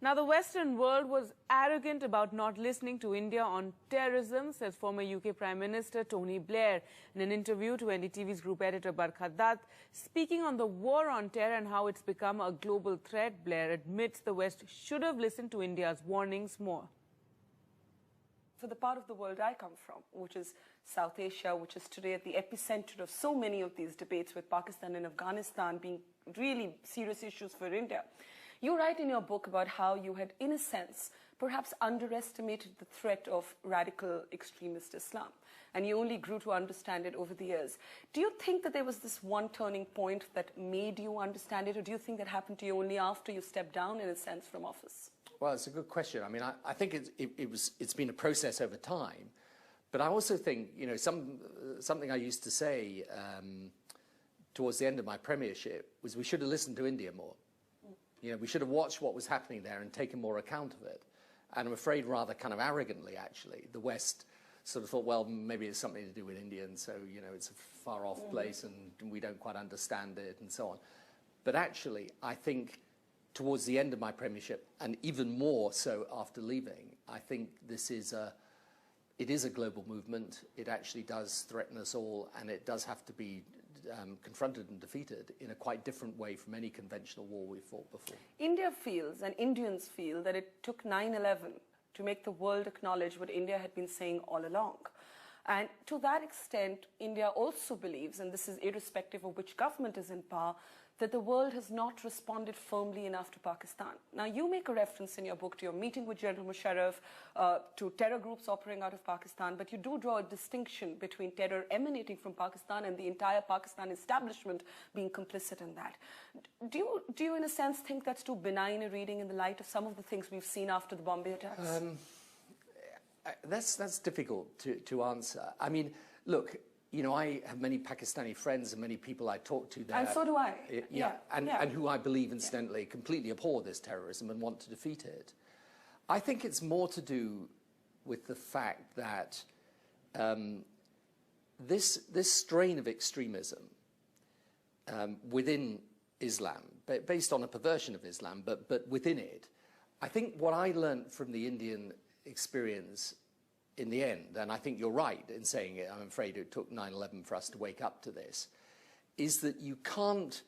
Now, the Western world was arrogant about not listening to India on terrorism, says former UK Prime Minister Tony Blair in an interview to NDTV's group editor Barkha Dutt. Speaking on the war on terror and how it's become a global threat, Blair admits the West should have listened to India's warnings more. For the part of the world I come from, which is South Asia, which is today at the epicenter of so many of these debates, with Pakistan and Afghanistan being really serious issues for India, you write in your book about how you had, in a sense, perhaps underestimated the threat of radical extremist Islam, and you only grew to understand it over the years. Do you think that there was this one turning point that made you understand it, or do you think that happened to you only after you stepped down, in a sense, from office? Well, it's a good question. I mean, I think it's been a process over time, but I also think, you know, something I used to say towards the end of my premiership was we should have listened to India more. You know, we should have watched what was happening there and taken more account of it. And I'm afraid rather kind of arrogantly, actually, the West sort of thought, well, maybe it's something to do with India, and so, you know, it's a far-off place and we don't quite understand it and so on. But actually, I think towards the end of my premiership, and even more so after leaving, I think it is a global movement. It actually does threaten us all, and it does have to be confronted and defeated in a quite different way from any conventional war we've fought before. India feels, and Indians feel, that it took 9/11 to make the world acknowledge what India had been saying all along. And to that extent, India also believes, and this is irrespective of which government is in power, that the world has not responded firmly enough to Pakistan. Now, you make a reference in your book to your meeting with General Musharraf, to terror groups operating out of Pakistan, but you do draw a distinction between terror emanating from Pakistan and the entire Pakistan establishment being complicit in that. Do you, in a sense, think that's too benign a reading in the light of some of the things we've seen after the Bombay attacks? That's difficult to answer. I mean, look, you know, I have many Pakistani friends and many people I talk to there. And so do I. And who I believe, incidentally, completely abhor this terrorism and want to defeat it. I think it's more to do with the fact that this strain of extremism within Islam, based on a perversion of Islam, but within it, I think what I learned from the Indian experience in the end, and I think you're right in saying it, I'm afraid it took 9/11 for us to wake up to this, is that you can't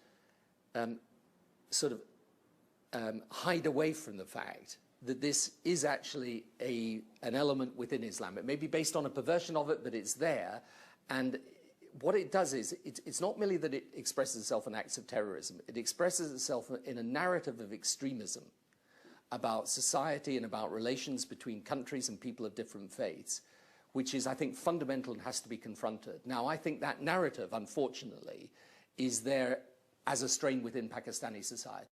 hide away from the fact that this is actually an element within Islam. It may be based on a perversion of it, but it's there. And what it does is, it's not merely that it expresses itself in acts of terrorism, it expresses itself in a narrative of extremism about society and about relations between countries and people of different faiths, which is, I think, fundamental and has to be confronted. Now, I think that narrative, unfortunately, is there as a strain within Pakistani society.